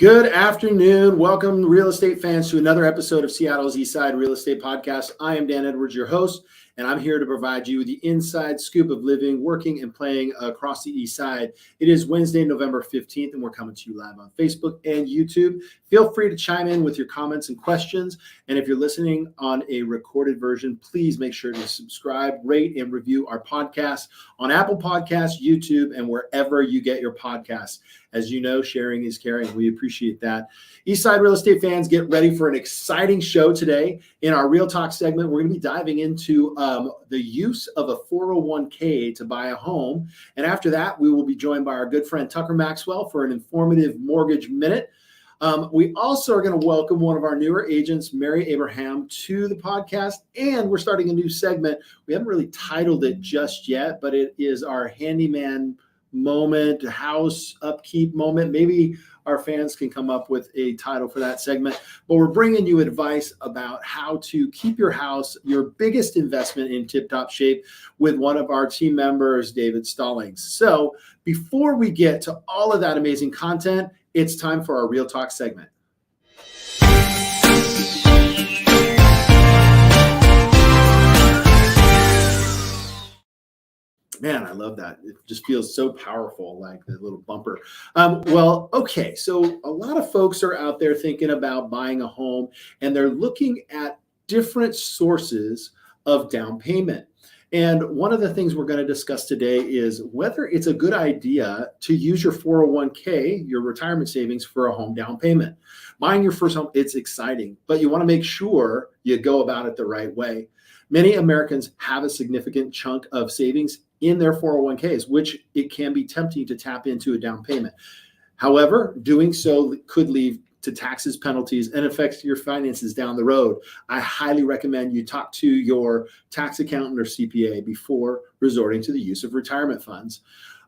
Good afternoon. Welcome, real estate fans, to another episode of Seattle's Eastside Real Estate Podcast. I am Dan Edwards, your host, and I'm here to provide you the inside scoop of living, working, and playing across the East Side. It is Wednesday, November 15th, and we're coming to you live on Facebook and YouTube. Feel free to chime in with your comments and questions. And if you're listening on a recorded version, please make sure to subscribe, rate, and review our podcast on Apple Podcasts, YouTube, and wherever you get your podcasts. As you know, sharing is caring. We appreciate that. Eastside real estate fans, get ready for an exciting show today. In our Real Talk segment, we're going to be diving into the use of a 401k to buy a home. And after that, we will be joined by our good friend Tucker Maxwell for an informative mortgage minute. We also are going to welcome one of our newer agents, Mary Abraham, to the podcast. And we're starting a new segment. We haven't really titled it just yet, but it is our handyman moment, house upkeep moment. Maybe our fans can come up with a title for that segment, but we're bringing you advice about how to keep your house, your biggest investment, in tip-top shape with one of our team members, David Stallings. So before we get to all of that amazing content, it's time for our Real Talk segment. Man, I love that. It just feels so powerful, like the little bumper. Okay. So a lot of folks are out there thinking about buying a home, and they're looking at different sources of down payment. And one of the things we're going to discuss today is whether it's a good idea to use your 401k, your retirement savings, for a home down payment. Buying your first home, it's exciting, but you want to make sure you go about it the right way. Many Americans have a significant chunk of savings in their 401ks, which it can be tempting to tap into a down payment. However, doing so could lead to taxes, penalties, and affects your finances down the road. I highly recommend you talk to your tax accountant or CPA before resorting to the use of retirement funds.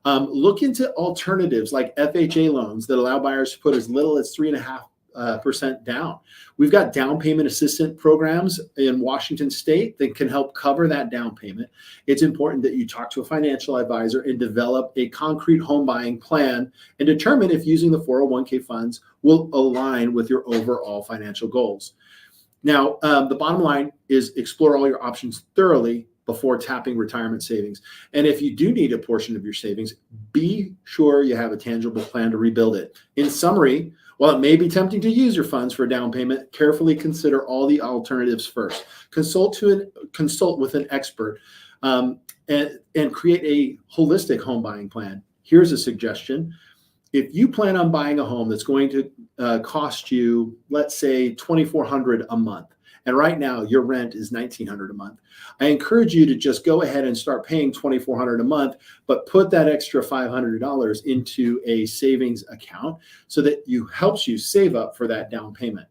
Look into alternatives like FHA loans that allow buyers to put as little as 3.5% down. We've got down payment assistance programs in Washington State that can help cover that down payment. It's important that you talk to a financial advisor and develop a concrete home buying plan and determine if using the 401k funds will align with your overall financial goals. Now, the bottom line is explore all your options thoroughly before tapping retirement savings. And if you do need a portion of your savings, be sure you have a tangible plan to rebuild it. In summary, while it may be tempting to use your funds for a down payment, carefully consider all the alternatives first. Consult with an expert and create a holistic home buying plan. Here's a suggestion. If you plan on buying a home that's going to cost you, let's say, $2,400 a month, and right now your rent is $1,900 a month, I encourage you to just go ahead and start paying $2,400 a month, but put that extra $500 into a savings account so that helps you save up for that down payment.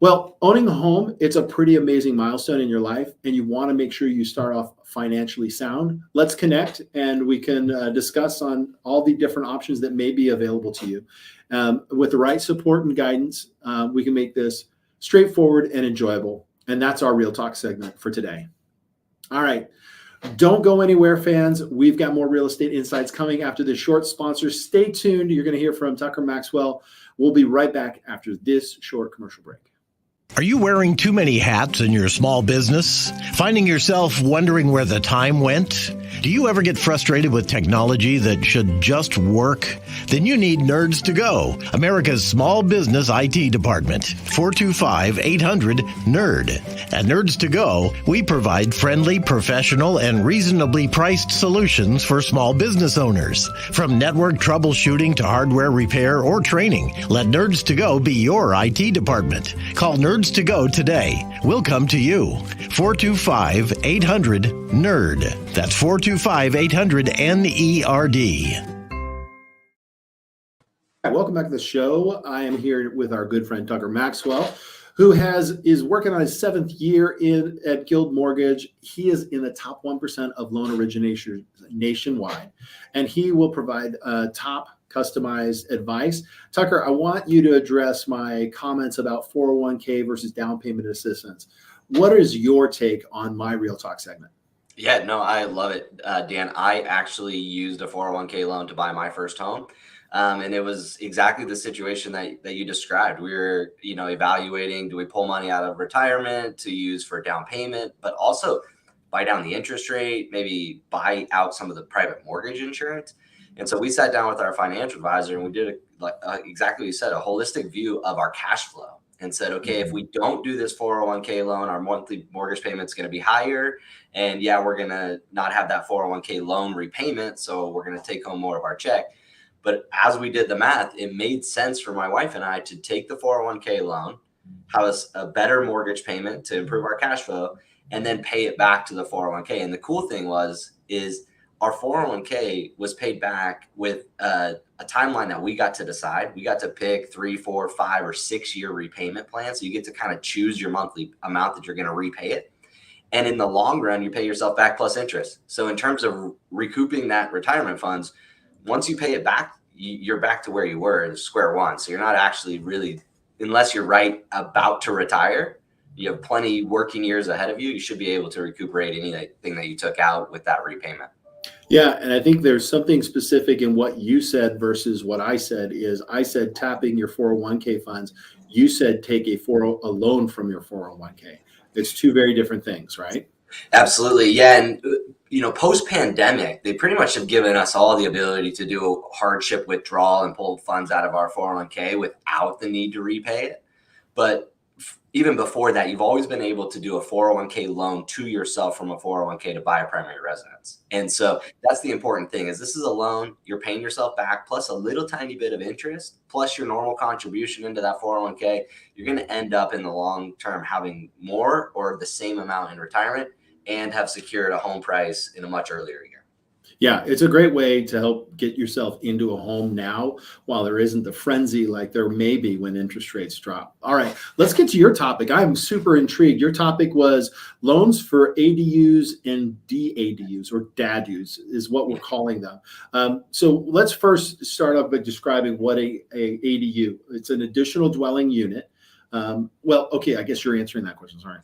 Well, owning a home, it's a pretty amazing milestone in your life, and you want to make sure you start off financially sound. Let's connect, and we can discuss on all the different options that may be available to you. With the right support and guidance, we can make this straightforward and enjoyable. And that's our Real Talk segment for today. All right. Don't go anywhere, fans. We've got more real estate insights coming after this short sponsor. Stay tuned. You're going to hear from Tucker Maxwell. We'll be right back after this short commercial break. Are you wearing too many hats in your small business? Finding yourself wondering where the time went? Do you ever get frustrated with technology that should just work? Then you need Nerds to Go, America's small business IT department. 425-800-NERD. At Nerds to Go, we provide friendly, professional, and reasonably priced solutions for small business owners. From network troubleshooting to hardware repair or training, let Nerds to Go be your IT department. Call Nerds to Go today. We'll come to you. 425-800-NERD. That's 425-800-NERD. Welcome back to the show. I am here with our good friend Tucker Maxwell, who is working on his 7th year at Guild Mortgage. He is in the top 1% of loan origination nationwide, and he will provide top customized advice. Tucker, I want you to address my comments about 401k versus down payment assistance. What is your take on my Real Talk segment? Yeah, no, I love it, Dan. I actually used a 401k loan to buy my first home. And it was exactly the situation that you described. We were, evaluating, do we pull money out of retirement to use for down payment, but also buy down the interest rate, maybe buy out some of the private mortgage insurance. And so we sat down with our financial advisor and we did exactly what you said, a holistic view of our cash flow, and said, okay, if we don't do this 401k loan, our monthly mortgage payment is going to be higher. And yeah, we're going to not have that 401k loan repayment. So we're going to take home more of our check. But as we did the math, it made sense for my wife and I to take the 401k loan, have a better mortgage payment to improve our cash flow, and then pay it back to the 401k. And the cool thing is our 401k was paid back with a timeline that we got to decide. We got to pick 3, 4, 5, or 6 year repayment plan. So you get to kind of choose your monthly amount that you're going to repay it. And in the long run, you pay yourself back plus interest. So in terms of recouping that retirement funds, once you pay it back, you're back to where you were, square one. So you're not actually really, unless you're about to retire, you have plenty working years ahead of you. You should be able to recuperate anything that you took out with that repayment. Yeah, and I think there's something specific in what you said versus what I said. I said tapping your 401k funds. You said take a loan from your 401k. It's two very different things, right? Absolutely. Yeah. And, post-pandemic, they pretty much have given us all the ability to do a hardship withdrawal and pull funds out of our 401k without the need to repay it. But even before that, you've always been able to do a 401k loan to yourself from a 401k to buy a primary residence. And so that's the important thing, is this is a loan, you're paying yourself back plus a little tiny bit of interest, plus your normal contribution into that 401k. You're going to end up in the long term having more or the same amount in retirement and have secured a home price in a much earlier year. Yeah, it's a great way to help get yourself into a home now while there isn't the frenzy like there may be when interest rates drop. All right, let's get to your topic. I'm super intrigued. Your topic was loans for ADUs and DADUs, or DADUs is what we're calling them. So let's first start off by describing what a ADU. It's an additional dwelling unit. Okay, I guess you're answering that question. Sorry.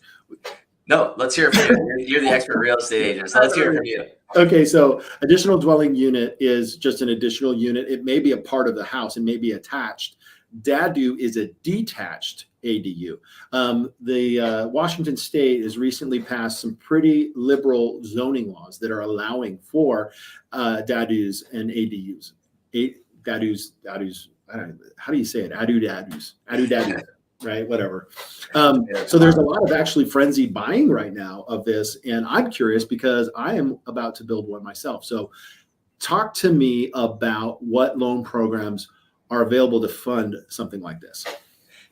No, let's hear it from you. You're the expert real estate agent, so let's hear it from you. Okay, so additional dwelling unit is just an additional unit. It may be a part of the house. It may be attached. DADU is a detached ADU. The Washington State has recently passed some pretty liberal zoning laws that are allowing for DADUs and ADUs. DADUs, I don't know, how do you say it? ADU-DADUs. Right, whatever. So there's a lot of actually frenzied buying right now of this, and I'm curious because I am about to build one myself. So talk to me about what loan programs are available to fund something like this.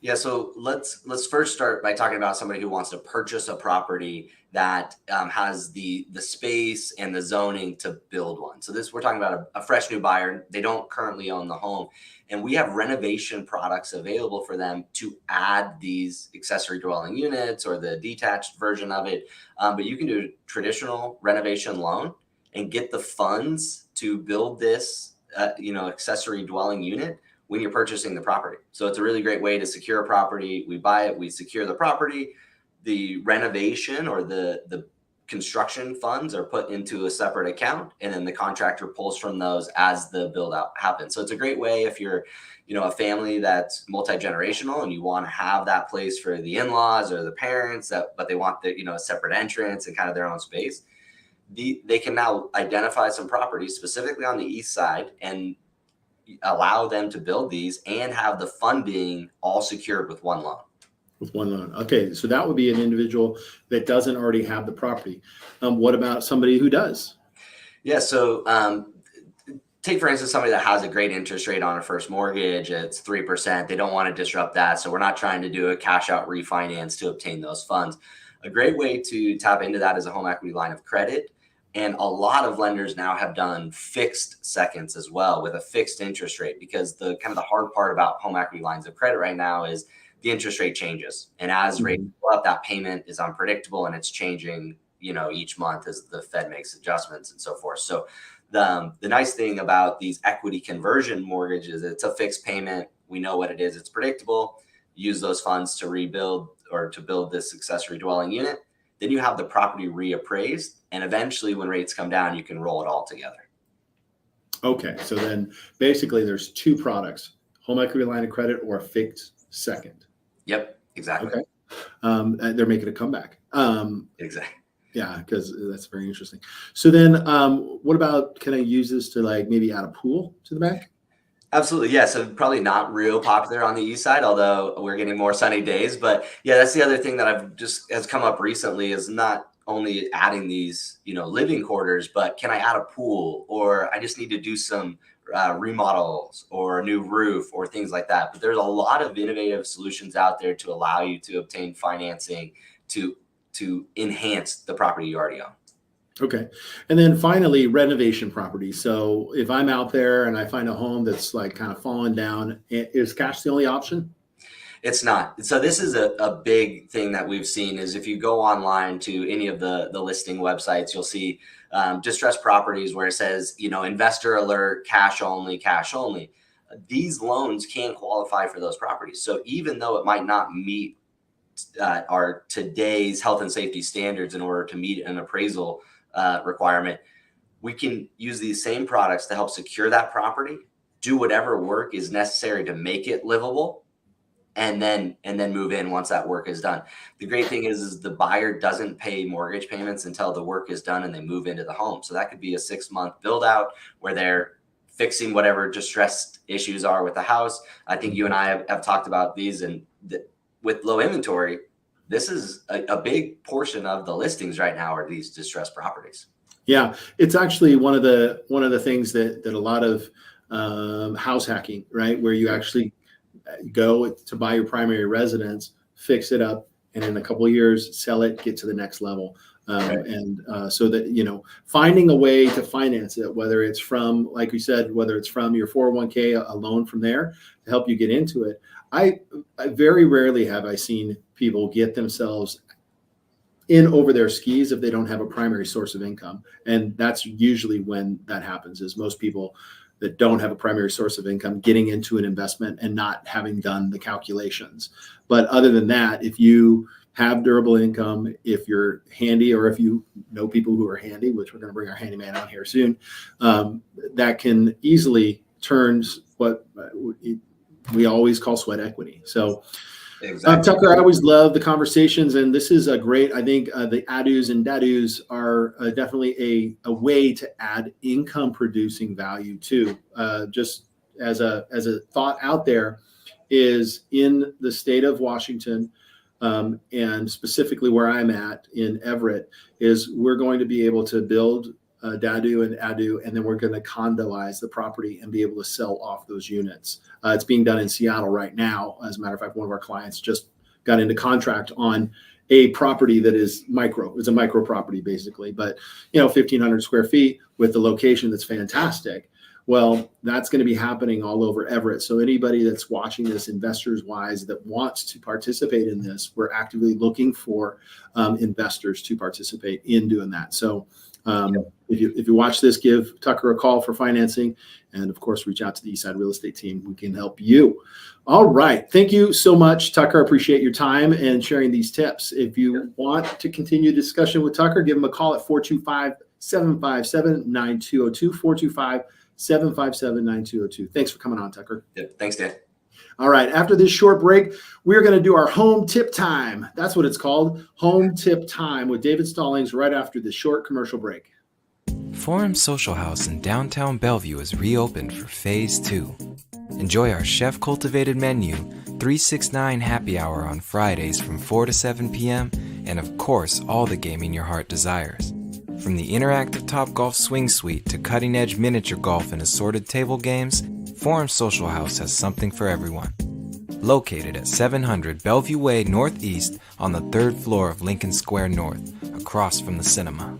Yeah, so let's first start by talking about somebody who wants to purchase a property that has the space and the zoning to build one. So we're talking about a fresh new buyer. They don't currently own the home, and we have renovation products available for them to add these accessory dwelling units or the detached version of it. But you can do a traditional renovation loan and get the funds to build this, accessory dwelling unit when you're purchasing the property. So it's a really great way to secure a property. We buy it, we secure the property, the renovation or the construction funds are put into a separate account, and then the contractor pulls from those as the build out happens. So it's a great way if you're, a family that's multi-generational and you want to have that place for the in-laws or the parents, but they want a separate entrance and kind of their own space. They can now identify some properties specifically on the east side and allow them to build these and have the funding all secured with one loan. With one loan. Okay, so that would be an individual that doesn't already have the property. What about somebody who does? Yeah, so take, for instance, somebody that has a great interest rate on a first mortgage. It's 3%. They don't want to disrupt that. So we're not trying to do a cash out refinance to obtain those funds. A great way to tap into that is a home equity line of credit. And a lot of lenders now have done fixed seconds as well with a fixed interest rate, because the kind of the hard part about home equity lines of credit right now is the interest rate changes. And as rates go up, that payment is unpredictable and it's changing, each month as the Fed makes adjustments and so forth. So the nice thing about these equity conversion mortgages, it's a fixed payment. We know what it is. It's predictable. Use those funds to rebuild or to build this accessory dwelling unit. Then you have the property reappraised, and eventually when rates come down, you can roll it all together. Okay, so then basically there's two products: home equity line of credit or a fixed second. Yep, exactly. Okay, and they're making a comeback. Exactly. Yeah, because that's very interesting. So then, what about, can I use this to like maybe add a pool to the back? Absolutely. Yeah. So probably not real popular on the east side, although we're getting more sunny days. But yeah, that's the other thing that I've just has come up recently is not only adding these, living quarters, but can I add a pool, or I just need to do some remodels or a new roof or things like that. But there's a lot of innovative solutions out there to allow you to obtain financing to enhance the property you already own. Okay. And then finally, renovation property. So if I'm out there and I find a home that's like kind of fallen down, is cash the only option? It's not. So this is a big thing that we've seen is if you go online to any of the listing websites, you'll see distressed properties where it says, investor alert, cash only, cash only. These loans can qualify for those properties. So even though it might not meet our today's health and safety standards in order to meet an appraisal requirement, we can use these same products to help secure that property, do whatever work is necessary to make it livable, and then move in once that work is done. The great thing is the buyer doesn't pay mortgage payments until the work is done and they move into the home. So that could be a 6-month build out where they're fixing whatever distressed issues are with the house. I think you and I have talked about these, and with low inventory, this is a big portion of the listings right now are these distressed properties. Yeah, it's actually one of the things that a lot of house hacking, right, where you actually go to buy your primary residence, fix it up, and in a couple of years sell it, get to the next level. Right. And so that, finding a way to finance it, whether it's from, like we said, whether it's from your 401k, a loan from there to help you get into it. I very rarely have I seen people get themselves in over their skis if they don't have a primary source of income. And that's usually when that happens, is most people that don't have a primary source of income getting into an investment and not having done the calculations. But other than that, if you have durable income, if you're handy, or if you know people who are handy, which we're going to bring our handyman out here soon, that can easily turn what we always call sweat equity. So Exactly. Tucker, I always love the conversations, and this is a great, I think the ADUs and DADUs are definitely a way to add income producing value too. Just as a thought out there, is in the state of Washington, and specifically where I'm at in Everett, is we're going to be able to build DADU and ADU, and then we're going to condoize the property and be able to sell off those units. It's being done in Seattle right now. As a matter of fact, one of our clients just got into contract on a property that is micro. It's a micro property basically, but 1,500 square feet with the location that's fantastic. Well, that's going to be happening all over Everett. So anybody that's watching this, investors wise, that wants to participate in this, we're actively looking for investors to participate in doing that. So if you watch this, give Tucker a call for financing, and of course, reach out to the Eastside Real Estate team. We can help you. All right. Thank you so much, Tucker. I appreciate your time and sharing these tips. If you want to continue discussion with Tucker, give him a call at 425-757-9202, 425-757-9202. Thanks for coming on, Tucker. Yeah, thanks, Dan. All right. After this short break, we're going to do our home tip time. That's what it's called, home tip time, with David Stallings right after this short commercial break. Forum Social House in downtown Bellevue is reopened for Phase 2. Enjoy our chef-cultivated menu, 369 happy hour on Fridays from 4 to 7 p.m., and of course, all the gaming your heart desires. From the interactive Topgolf Swing Suite to cutting-edge miniature golf and assorted table games, Forum Social House has something for everyone. Located at 700 Bellevue Way Northeast on the 3rd floor of Lincoln Square North, across from the cinema.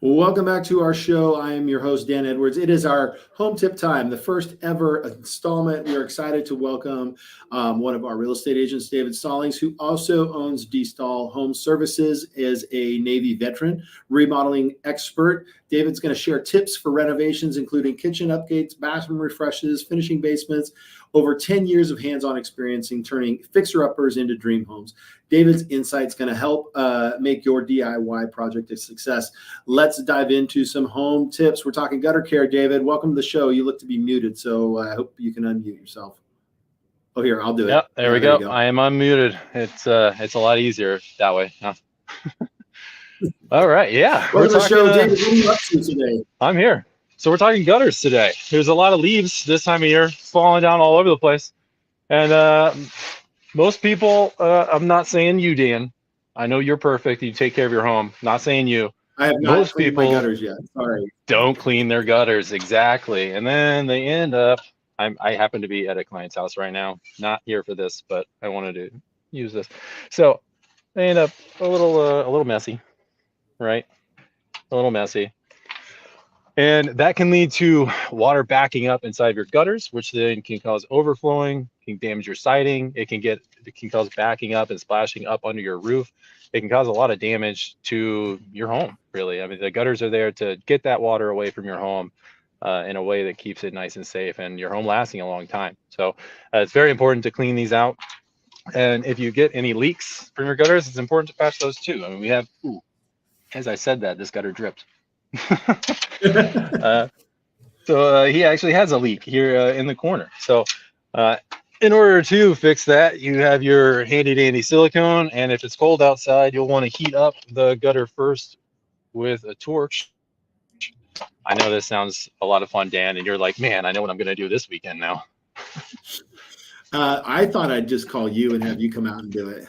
Welcome back to our show. I am your host, Dan Edwards. It is our home tip time, the first ever installment. We are excited to welcome one of our real estate agents, David Stallings, who also owns D-Stall Home Services, is a Navy veteran, remodeling expert. David's going to share tips for renovations, including kitchen updates, bathroom refreshes, finishing basements, over 10 years of hands-on experience in turning fixer-uppers into dream homes. David's insight's going to help make your DIY project a success. Let's dive into some home tips. We're talking gutter care. David, welcome to the show. You look to be muted, so I hope you can unmute yourself. Oh, here, I'll do it. Yep, there we There go. I am unmuted. It's a lot easier that way. Huh? All right, yeah. Welcome to the show, David. What are you up to today? I'm here. So we're talking gutters today. There's a lot of leaves this time of year falling down all over the place. And most people, I'm not saying you, Dan. I know you're perfect. You take care of your home. Not saying you. I have not cleaned my gutters yet. Sorry. Don't clean their gutters. Exactly. And then they end up, I happen to be at a client's house right now. Not here for this, but I wanted to use this. So they end up a little messy, right? A little messy. And that can lead to water backing up inside of your gutters, which then can cause overflowing, can damage your siding. It can cause backing up and splashing up under your roof. It can cause a lot of damage to your home, really. I mean, the gutters are there to get that water away from your home in a way that keeps it nice and safe and your home lasting a long time. So it's very important to clean these out. And if you get any leaks from your gutters, it's important to patch those too. I mean, we have, as I said that, this gutter dripped. So he actually has a leak here in the corner. So in order to fix that, you have your handy dandy silicone, and if it's cold outside, you'll want to heat up the gutter first with a torch. I know this sounds a lot of fun, Dan, and you're like, man, I know what I'm going to do this weekend now. I thought I'd just call you and have you come out and do it.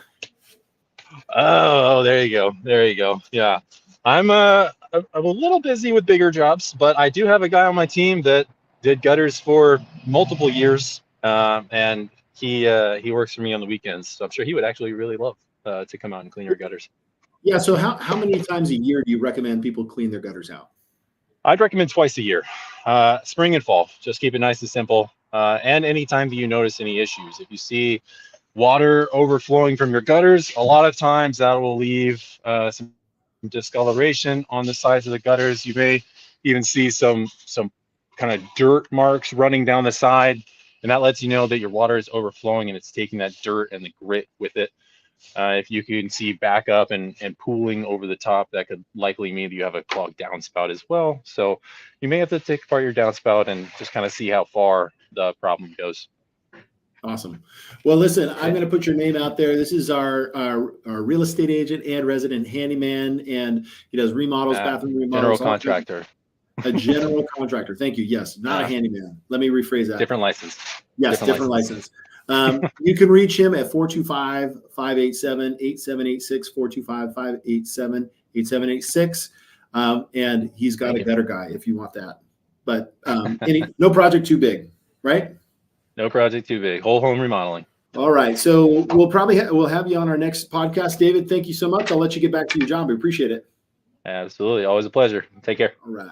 Oh, there you go. There you go. Yeah. I'm a little busy with bigger jobs, but I do have a guy on my team that did gutters for multiple years, and he works for me on the weekends. So I'm sure he would actually really love to come out and clean your gutters. Yeah. So how many times a year do you recommend people clean their gutters out? I'd recommend twice a year, spring and fall. Just keep it nice and simple. And anytime that you notice any issues, if you see water overflowing from your gutters, a lot of times that will leave some discoloration on the sides of the gutters. You may even see some kind of dirt marks running down the side, and that lets you know that your water is overflowing and it's taking that dirt and the grit with it. If you can see backup and pooling over the top, that could likely mean that you have a clogged downspout as well. So you may have to take apart your downspout and just kind of see how far the problem goes. Awesome. Well, listen, I'm going to put your name out there. This is our real estate agent and resident handyman, and he does remodels, bathroom remodels. General contractor. A general contractor. Thank you. Yes, not a handyman. Let me rephrase that. Different license. Yes, different license. You can reach him at 425-587-8786, 425-587-8786. And he's got a gutter guy if you want that. But no project too big, right? No project too big. Whole home remodeling. All right. So we'll have you on our next podcast, David. Thank you so much. I'll let you get back to your job. We appreciate it. Absolutely. Always a pleasure. Take care. All right.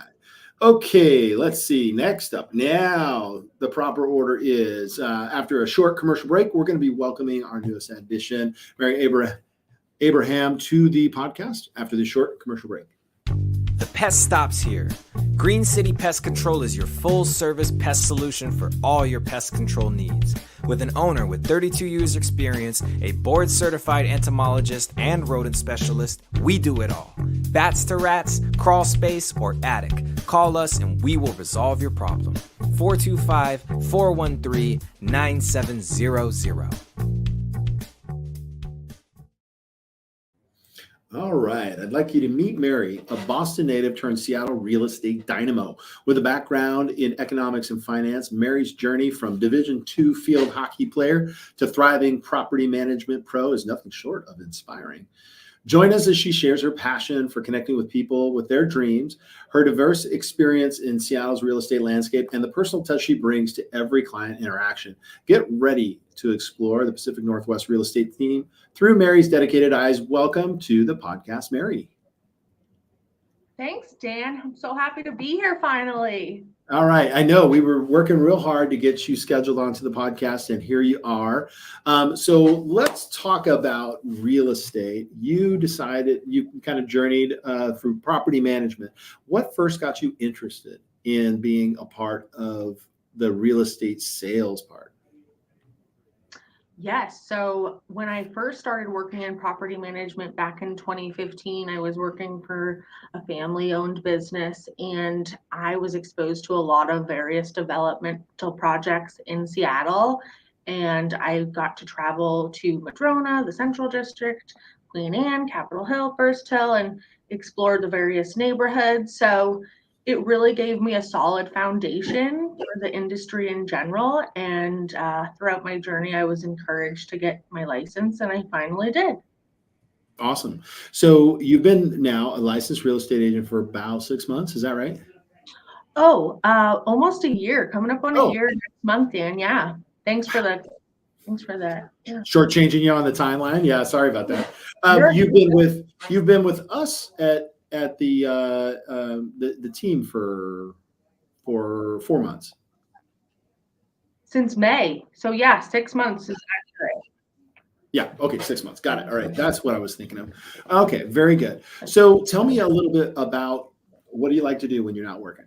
Okay, let's see. Next up now, the proper order is after a short commercial break, we're going to be welcoming our newest addition, Mary Abraham, to the podcast after the short commercial break. The pest stops here. Green City Pest Control is your full-service pest solution for all your pest control needs. With an owner with 32 years experience, a board-certified entomologist, and rodent specialist, we do it all. Bats to rats, crawl space, or attic. Call us and we will resolve your problem. 425-413-9700. All right. I'd like you to meet Mary, a Boston native turned Seattle real estate dynamo. With a background in economics and finance, Mary's journey from Division II field hockey player to thriving property management pro is nothing short of inspiring. Join us as she shares her passion for connecting with people with their dreams, her diverse experience in Seattle's real estate landscape, and the personal touch she brings to every client interaction. Get ready to explore the Pacific Northwest real estate theme through Mary's dedicated eyes. Welcome to the podcast, Mary. Thanks, Dan. I'm so happy to be here finally. All right. I know we were working real hard to get you scheduled onto the podcast, and here you are. So let's talk about real estate. You kind of journeyed through property management. What first got you interested in being a part of the real estate sales part? Yes. So when I first started working in property management back in 2015, I was working for a family owned business and I was exposed to a lot of various developmental projects in Seattle. And I got to travel to Madrona, the Central District, Queen Anne, Capitol Hill, First Hill, and explore the various neighborhoods. So it really gave me a solid foundation for the industry in general. And throughout my journey, I was encouraged to get my license, and I finally did. Awesome. So you've been now a licensed real estate agent for about 6 months. Is that right? Oh, almost a year, coming up on a Oh, year next month, Dan. Yeah. Thanks for that. Yeah. shortchanging you on the timeline. Yeah, sorry about that. You're You've been with us at the team for 4 months. since May. So yeah, 6 months is accurate. Yeah. Okay. 6 months. Got it. All right. That's what I was thinking of. Okay. Very good. So tell me a little bit about what do you like to do when you're not working?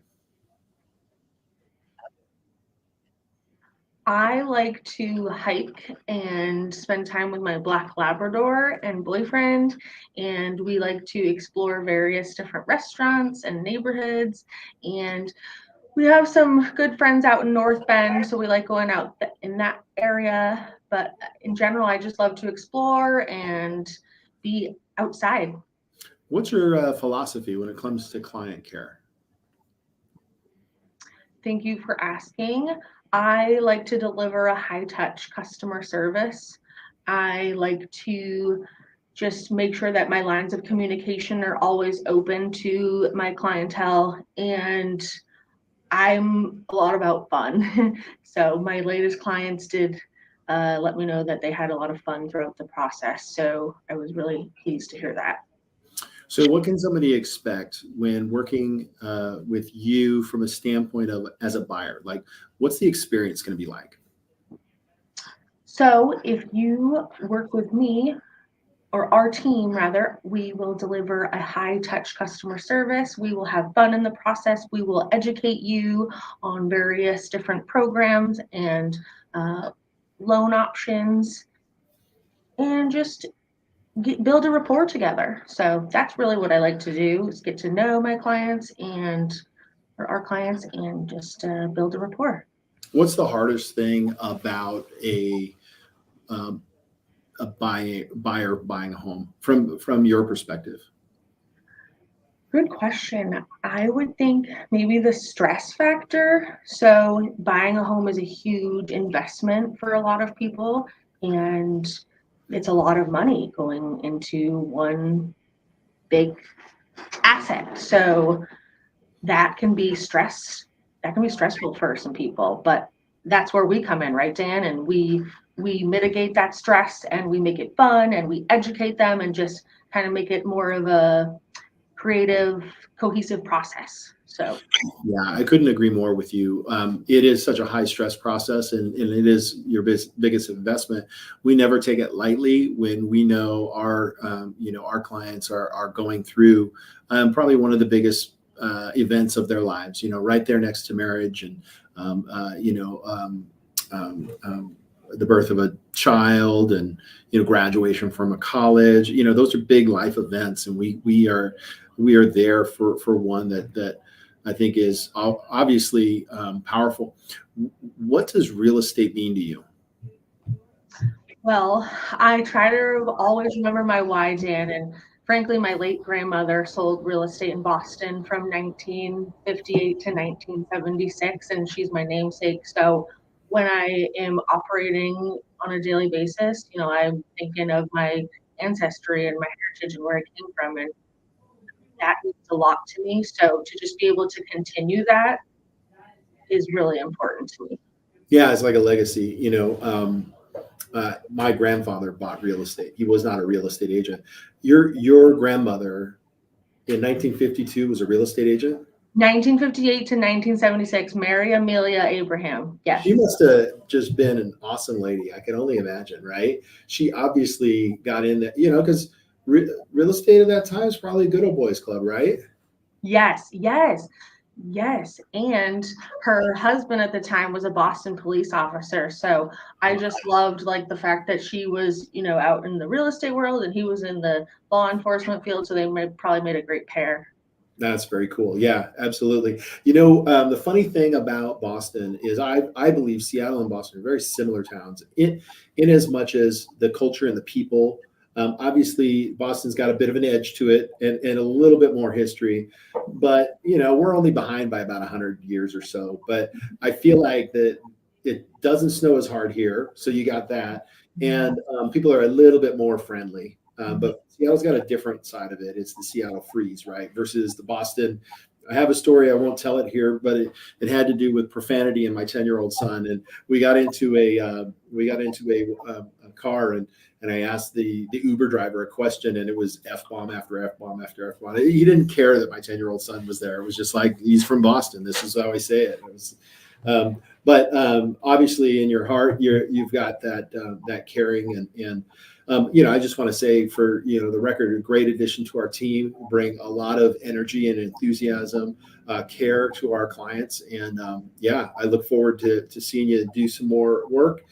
I like to hike and spend time with my Black Labrador and boyfriend, and we like to explore various different restaurants and neighborhoods. And we have some good friends out in North Bend, so we like going out in that area. But in general, I just love to explore and be outside. What's your philosophy when it comes to client care? Thank you for asking. I like to deliver a high touch customer service. I like to just make sure that my lines of communication are always open to my clientele, and I'm a lot about fun. So my latest clients did let me know that they had a lot of fun throughout the process. So I was really pleased to hear that. So, what can somebody expect when working with you from a standpoint of as a buyer? Like, what's the experience going to be like? So if you work with me, or our team rather, we will deliver a high touch customer service. We will have fun in the process. We will educate you on various different programs and uh, loan options and just build a rapport together. So that's really what I like to do, is get to know my clients and or our clients and just build a rapport. What's the hardest thing about um, a buyer buying a home from your perspective? Good question. I would think maybe the stress factor. So, buying a home is a huge investment for a lot of people, and it's a lot of money going into one big asset. So, that can be stressful for some people, but that's where we come in, right, Dan? And we mitigate that stress and we make it fun and we educate them and just kind of make it more of a creative, cohesive process. So Yeah, I couldn't agree more with you. It is such a high stress process, and it is your biggest investment. We never take it lightly when we know our clients are going through probably one of the biggest events of their lives. Right there next to marriage and the birth of a child and graduation from a college. Those are big life events, and we are there for one that I think is obviously powerful. What does real estate mean to you? well, I try to always remember my why, Dan. And frankly, my late grandmother sold real estate in Boston from 1958 to 1976, and she's my namesake. So when I am operating on a daily basis, I'm thinking of my ancestry and my heritage and where I came from, and that means a lot to me. So to just be able to continue that is really important to me. Yeah, it's like a legacy. My grandfather bought real estate. He was not a real estate agent. Your grandmother in 1952 was a real estate agent. 1958 to 1976, Mary Amelia Abraham. Yes. She must have just been an awesome lady. I can only imagine, right? She obviously got in that, because real estate at that time is probably a good old boys club, right? Yes. Yes. Yes, and her husband at the time was a Boston police officer. So I just loved like the fact that she was, out in the real estate world and he was in the law enforcement field. So they probably made a great pair. That's very cool. Yeah, absolutely. The funny thing about Boston is I believe Seattle and Boston are very similar towns in as much as the culture and the people. Obviously, Boston's got a bit of an edge to it and a little bit more history, but we're only behind by about 100 years or so. But I feel like that it doesn't snow as hard here, so you got that, and people are a little bit more friendly. But Seattle's got a different side of it. It's the Seattle freeze, right? Versus the Boston. I have a story. I won't tell it here, but it had to do with profanity and my 10-year-old son. And we got into a car, and I asked the Uber driver a question, and it was F-bomb after F-bomb after F-bomb. He didn't care that my 10-year-old son was there. It was just like, he's from Boston. This is how I say it. It was, but obviously in your heart, you've got that caring and I just want to say for the record, a great addition to our team. Bring a lot of energy and enthusiasm, care to our clients, and I look forward to seeing you do some more work.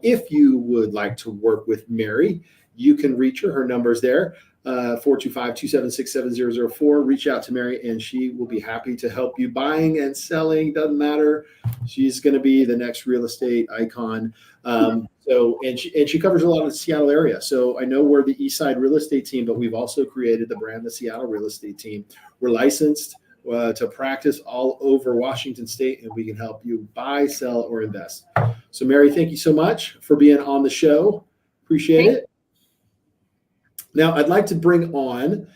If you would like to work with Mary, you can reach her. Her number's there. 425-276-7004. Reach out to Mary and she will be happy to help you buying and selling. Doesn't matter. She's going to be the next real estate icon. She covers a lot of the Seattle area. So I know we're the Eastside real estate team, but we've also created the brand, the Seattle real estate team. We're licensed to practice all over Washington state, and we can help you buy, sell, or invest. So Mary, thank you so much for being on the show. Appreciate it. Now, I'd like to bring on,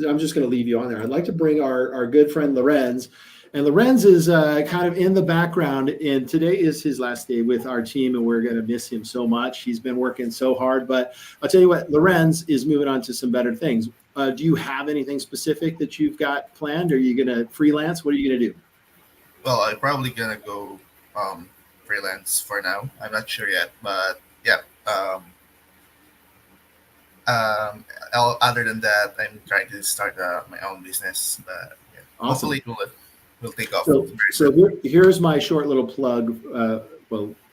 I'm just going to leave you on there. I'd like to bring our good friend Lorenz. And Lorenz is kind of in the background. And today is his last day with our team, and we're going to miss him so much. He's been working so hard. But I'll tell you what, Lorenz is moving on to some better things. Do you have anything specific that you've got planned? Are you going to freelance? What are you going to do? Well, I'm probably going to go freelance for now. I'm not sure yet. But yeah. Other than that, I'm trying to start my own business, but Awesome. Hopefully we'll take off. So here's my short little plug.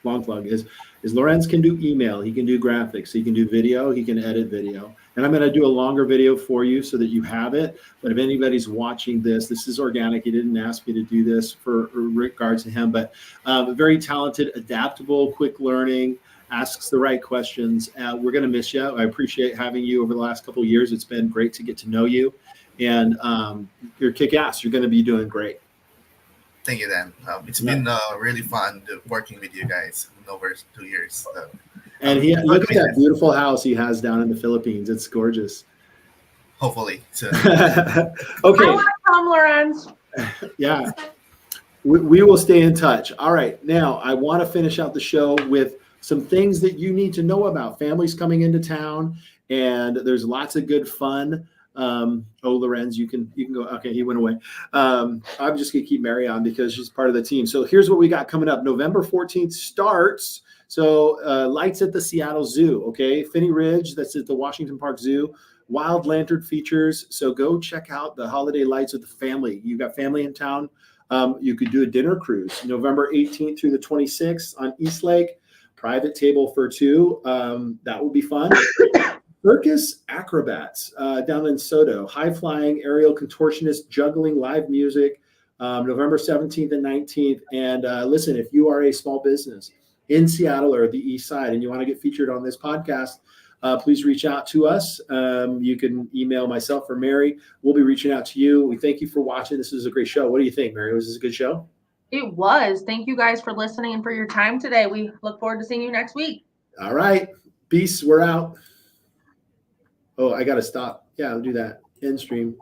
Long plug is Lorenz can do email, he can do graphics, he can do video, he can edit video, and I'm going to do a longer video for you so that you have it. But if anybody's watching this is organic. He didn't ask me to do this for regards to him, but very talented, adaptable, quick learning. Asks the right questions. We're going to miss you. I appreciate having you over the last couple of years. It's been great to get to know you, and you're kick-ass. You're going to be doing great. Thank you, Dan. It's been really fun working with you guys in over 2 years. So, and look at that beautiful house he has down in the Philippines. It's gorgeous. Hopefully. So. Okay. I want to come, Lorenz. Yeah. We will stay in touch. All right. Now, I want to finish out the show with some things that you need to know about. Families coming into town, and there's lots of good fun. Lorenz, you can go. Okay, he went away. I'm just gonna keep Mary on because she's part of the team. So here's what we got coming up. November 14th starts. So lights at the Seattle Zoo. Okay, Finney Ridge. That's at the Washington Park Zoo. Wild lantern features. So go check out the holiday lights with the family. You got family in town. You could do a dinner cruise. November 18th through the 26th on East Lake. Private table for two. That would be fun. Circus acrobats down in Soto. High-flying aerial contortionist juggling live music. November 17th and 19th. And listen, if you are a small business in Seattle or the East Side and you want to get featured on this podcast, please reach out to us. You can email myself or Mary. We'll be reaching out to you. We thank you for watching. This is a great show. What do you think, Mary? Was this a good show? It was. Thank you guys for listening and for your time today. We look forward to seeing you next week. All right. Peace. We're out. Oh, I got to stop. Yeah, I'll do that. End stream.